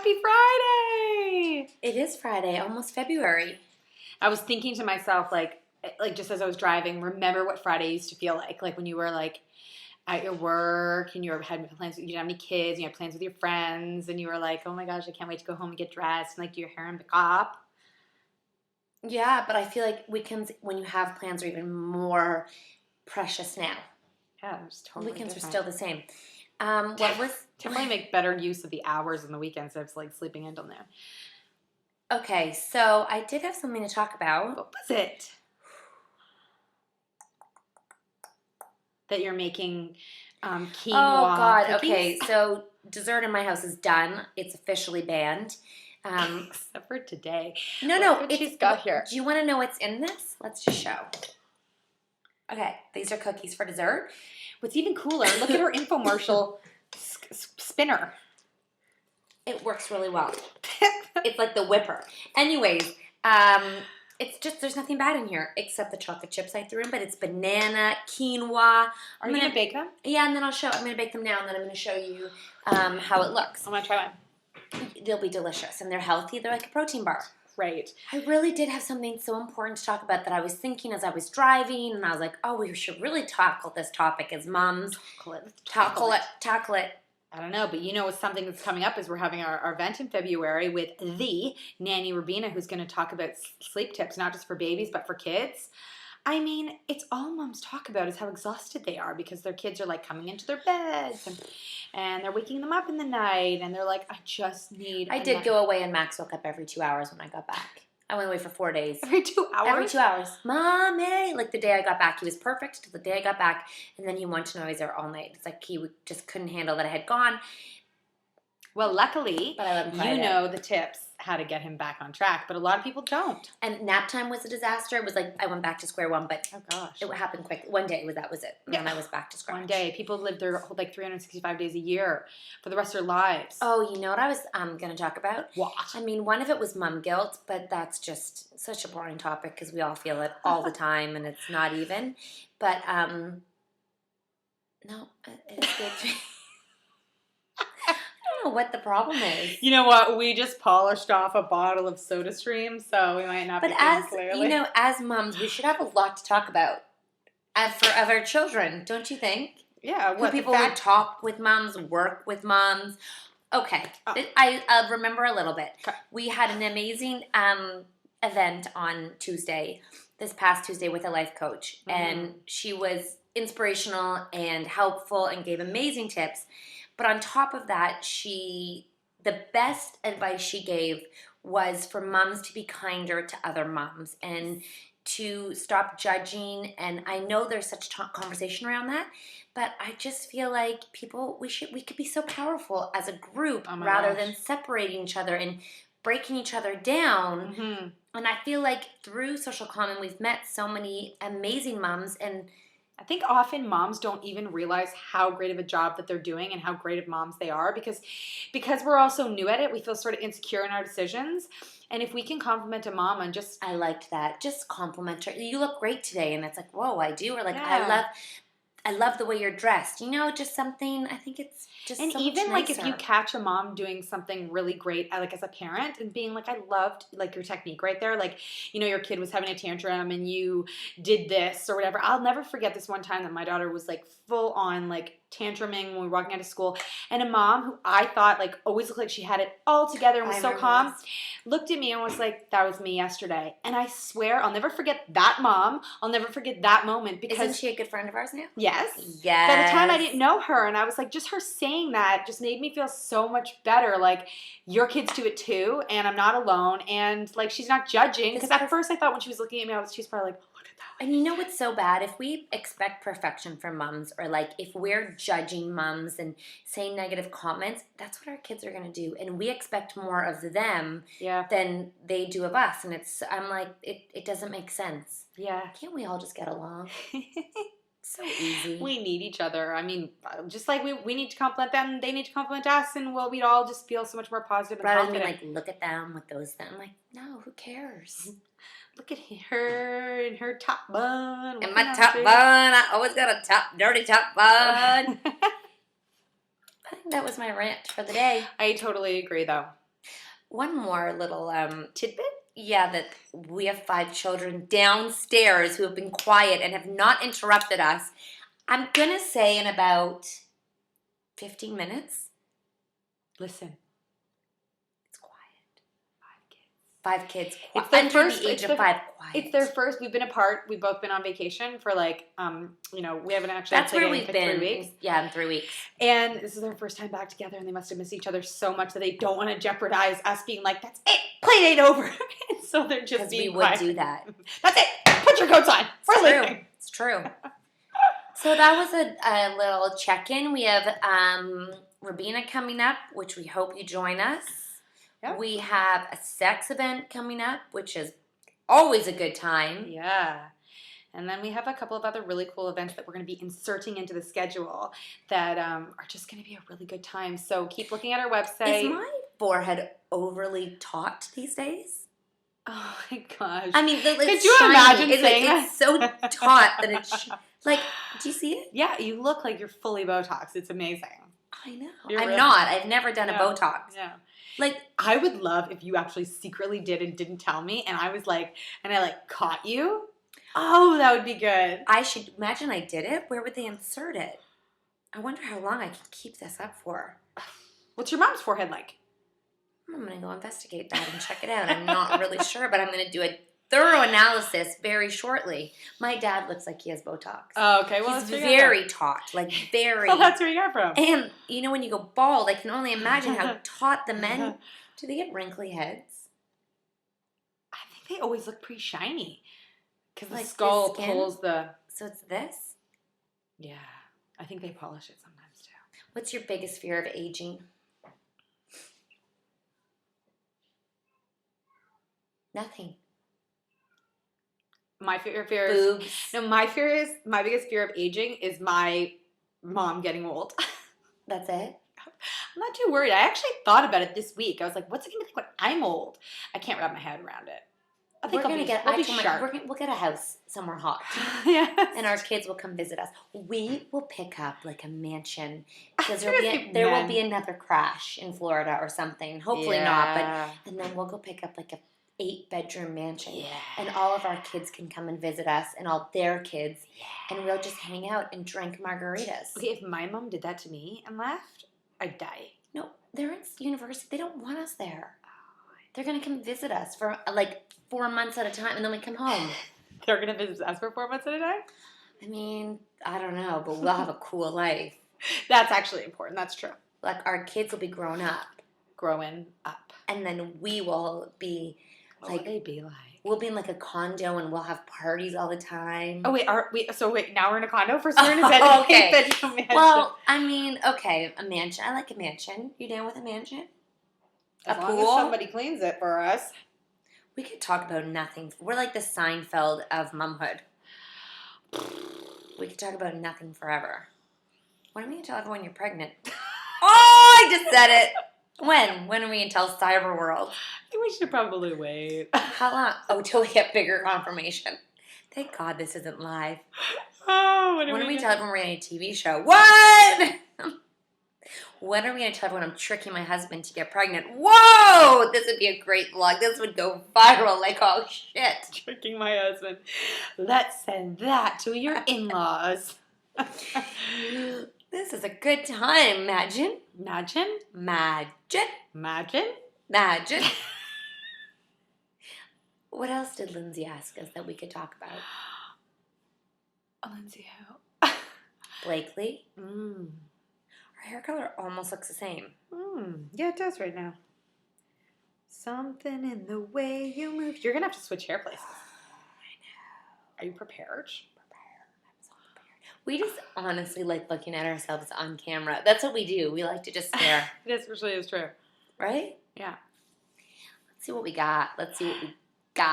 Happy Friday! It is Friday, almost February. I was thinking to myself, like just as I was driving, remember what Friday used to feel like when you were like at your work and you had plans, you didn't have any kids, and you had plans with your friends, and you were like, oh my gosh, I can't wait to go home and get dressed and like do your hair and makeup. Yeah, but I feel like weekends when you have plans are even more precious now. Yeah, it's totally Weekends different. are still the same. What was Definitely make better use of the hours on the weekends instead of like sleeping until noon. Okay, so I did have something to talk about. What was it? That you're making quinoa. Oh God! Cookies? Okay, so dessert in my house is done. It's officially banned. Except for today. No, what she's got here. Do you want to know what's in this? Let's just show. Okay, these are cookies for dessert. What's even cooler, look at her infomercial spinner. It works really well. It's like the whipper. Anyways, it's just, there's nothing bad in here except the chocolate chips I threw in, but it's banana, quinoa. Are you going to bake them? Yeah, and then I'm going to bake them now, and then I'm going to show you how it looks. I'm going to try one. They'll be delicious, and they're healthy. They're like a protein bar. Right. I really did have something so important to talk about that I was thinking as I was driving, and I was like, oh, we should really tackle this topic as moms. Tackle it. I don't know, but you know something that's coming up is we're having our event in February with the Nanny Rubina, who's going to talk about sleep tips, not just for babies, but for kids. I mean, it's all moms talk about is how exhausted they are because their kids are like coming into their beds and they're waking them up in the night and they're like, I just need I did go away and Max woke up every 2 hours when I got back. I went away for 4 days. Every 2 hours? Every 2 hours. Mommy! Like the day I got back. He was perfect till the day I got back. And then he wanted to know I was there all night. It's like he just couldn't handle that I had gone. Well, luckily, but I let him cry you know the tips how to get him back on track, but a lot of people don't. And nap time was a disaster. It was like I went back to square one, but oh gosh, it happened quick. One day that was it. And then I was back to scratch. One day. People live their like 365 days a year for the rest of their lives. Oh, you know what I was going to talk about? What? I mean, one of it was mom guilt, but that's just such a boring topic because we all feel it all the time, and it's not even. But no, it's good. I don't know what the problem is. You know what? We just polished off a bottle of SodaStream, so we might not be thinking clearly. You know, as moms, we should have a lot to talk about for our children, don't you think? Yeah. What people would talk with moms, work with moms. Okay, I remember a little bit. Okay. We had an amazing event on Tuesday, this past Tuesday, with a life coach, and she was inspirational and helpful and gave amazing tips. But on top of that, the best advice she gave was for moms to be kinder to other moms and to stop judging. And I know there's such conversation around that, but I just feel like we could be so powerful as a group rather than separating each other and breaking each other down. Mm-hmm. And I feel like through Social Common, we've met so many amazing moms, and I think often moms don't even realize how great of a job that they're doing and how great of moms they are because we're all so new at it, we feel sort of insecure in our decisions. And if we can compliment a mom and just... I liked that. Just compliment her. You look great today. And it's like, whoa, I do. Or like, yeah. I love the way you're dressed. You know, just something, I think it's just and so even much like nicer. If you catch a mom doing something really great, like as a parent, and being like, I loved like your technique right there. Like, you know, your kid was having a tantrum and you did this or whatever. I'll never forget this one time that my daughter was like full on like tantruming when we were walking out of school, and a mom who I thought like always looked like she had it all together and was so calm looked at me and was like, that was me yesterday. And I swear I'll never forget that mom. I'll never forget that moment because... Isn't she a good friend of ours now? Yes. Yes. By the time I didn't know her, and I was like, just her saying that just made me feel so much better. Like, your kids do it too, and I'm not alone, and like she's not judging. Because at first I thought when she was looking at me, she was probably like, look at that. And you know what's so bad? If we expect perfection from moms, or like if we're judging moms and saying negative comments, that's what our kids are going to do. And we expect more of them than they do of us. And I'm like, it doesn't make sense. Yeah. Can't we all just get along? So easy. We need each other. I mean, just like we need to compliment them, they need to compliment us, and we'd all just feel so much more positive and confident. Rather than like, look at them with those things. I'm like, no, who cares? Look at her in her top bun. And my top bun. I always got a dirty top bun. I think that was my rant for the day. I totally agree, though. One more little Tidbit? yeah, that we have 5 children downstairs who have been quiet and have not interrupted us. I'm going to say in about 15 minutes, Listen. it's quiet. 5 kids. 5 kids, It's their under first- the age it's of their- 5, quiet. It's their first. We've been apart. We've both been on vacation for like, we haven't actually. That's where played we've for been. 3 weeks. Yeah, in 3 weeks. And this is their first time back together, and they must have missed each other so much that they don't want to jeopardize us being like, "That's it, play date over." And so they're just Because we being would quiet. do that. That's it. Put your coats on. We're It's leaving. true. It's true. So that was a little check-in. We have Rabina coming up, which we hope you join us. Yep. We have a sex event coming up, which is always a good time. Yeah. And then we have a couple of other really cool events that we're going to be inserting into the schedule that are just going to be a really good time. So keep looking at our website. Is my forehead overly taut these days? Oh my gosh. I mean, Could it's you shiny. imagine It's, saying it's so taut that it's like. Do you see it? Yeah, you look like you're fully Botox. It's amazing. I know. You're I'm really- not. I've never done a Yeah. Botox. Yeah. Like, I would love if you actually secretly did and didn't tell me, and I was like, and I like caught you. Oh, that would be good. I should imagine I did it. Where would they insert it? I wonder how long I can keep this up for. What's your mom's forehead like? I'm going to go investigate that and check it out. I'm not really sure, but I'm going to do a thorough analysis very shortly. My dad looks like he has Botox. Oh, okay. Well, He's that's where you got very taut, like very. Well, that's where you got from. And you know when you go bald, I can only imagine how taut the men. Do they get wrinkly heads? I think they always look pretty shiny because the Like the skull skin? pulls the. So it's this. Yeah, I think they polish it sometimes too. What's your biggest fear of aging? Nothing. My fear is Boobs. no. My biggest fear of aging is my mom getting old. That's it. I'm not too worried. I actually thought about it this week. I was like, what's it gonna be like when I'm old? I can't wrap my head around it. I think We'll get sharp. we'll get a house somewhere hot. Yeah. And our kids will come visit us. We will pick up like a mansion because You're gonna say there will men. be another crash in Florida or something. Hopefully not, but and then we'll go pick up like a 8-bedroom mansion, Yeah. and all of our kids can come and visit us, and all their kids, Yeah. and we'll just hang out and drink margaritas. Okay, if my mom did that to me and left, I'd die. No, they're in university. They don't want us there. They're gonna come visit us for like 4 months at a time, and then we come home. They're gonna visit us for 4 months at a time? I mean, I don't know, but we'll have a cool life. That's actually important. That's true. Like our kids will be grown up, Growing up. and then we will be What like would they be like? we'll be in like a condo, and we'll have parties all the time. Oh wait, now we're in a condo for we're in a bed. Oh, okay. Bedroom mansion. Well, I mean, okay, a mansion. I like a mansion. You down with a mansion? as a long pool? as somebody cleans it for us. We could talk about nothing. We're like the Seinfeld of mumhood. We could talk about nothing forever. When are we going to tell everyone you're pregnant? Oh, I just said it. When? When are we going to tell Cyber World? I think we should probably wait. How long? Oh, till we get bigger confirmation. Thank God this isn't live. Oh, When are we tell everyone we're in a TV show? What? When are we going to tell everyone I'm tricking my husband to get pregnant? Whoa! This would be a great vlog. This would go viral like, oh, shit. Tricking my husband. Let's send that to your in-laws. This is a good time. Imagine. Imagine. Imagine. Imagine. Imagine. What else did Lindsay ask us that we could talk about? Lindsay who? Blakely. Mm. Her hair color almost looks the same. Yeah, it does right now. Something in the way you move. You're going to have to switch hair places. Are you prepared? We just honestly like looking at ourselves on camera. That's what we do. We like to just stare. This actually is true. Right? Yeah. Let's see what we got. Let's see what we